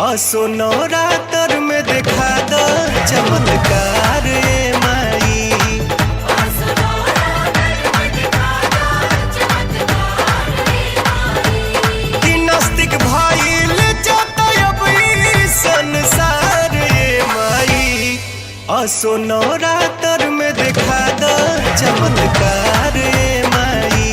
असो नवरात्र में देखा द चमत्कार ए माई। कि नास्तिक भइल जाता अब ई संसार ए माई। असो नवरात्र में देखा द चमत्कार ए माई।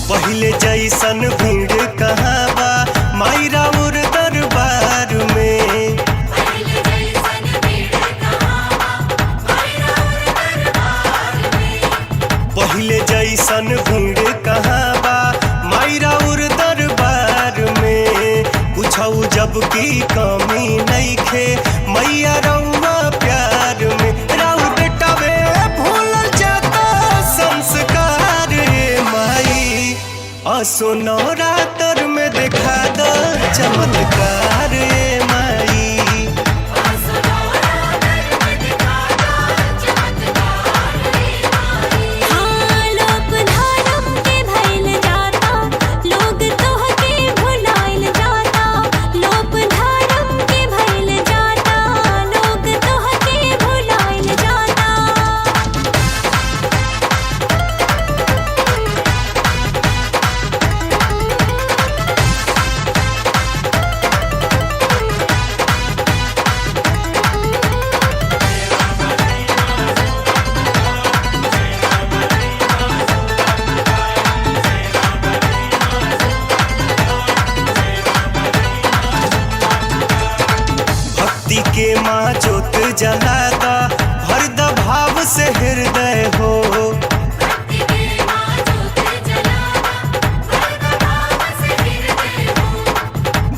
पहिले जैसन भीड़ कहाँ बा माई राउर दरबार में। पहिले जैसन भीड़ कहाँ बा माई राउर दरबार में। कुछऊ जब की कमी नइखे मैया रउआ प्यार में। राउर बेटावे भूलल जाता संस्कार ए माई। असो नवरात्र में देखा द चमत्कार ए माई। के माँ जोत जलादा भर द भाव से हृदय हो।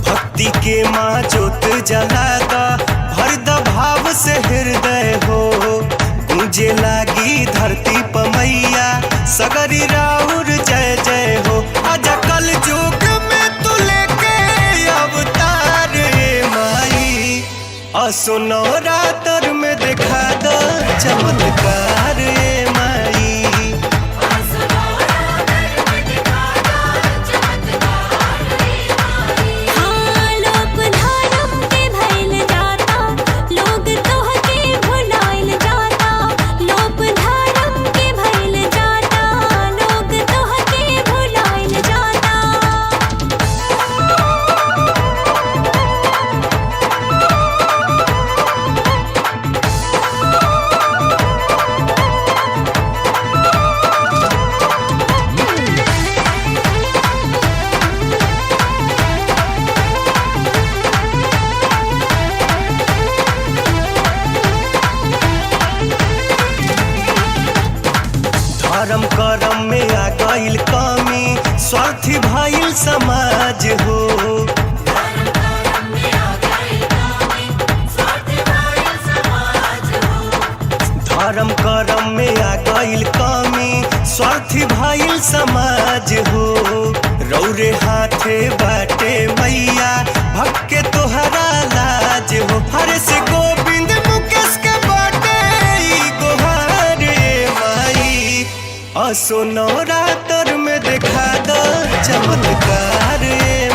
भक्ति के माँ जोत जलादा भर द भाव से हृदय हो। गूंजे लागी धरती प मैया सगरी राउर जय जय हो। आजा कल युग में तू लेके अवतार ए माई। असो नवरात्र में देखा द चमत्कार ए माई। धर्म करम में आ गईल कमी स्वार्थी भइल समाज हो। धर्म करम में आ गईल कमी स्वार्थी भइल समाज हो। रौरे हाथे बाटे मैया भक्के तोहरा लाज हो। हरे से गोविंद मुकेश के बाटे ई गोहार ए माई। असो नवरात्र में देखा द चमत्कार ए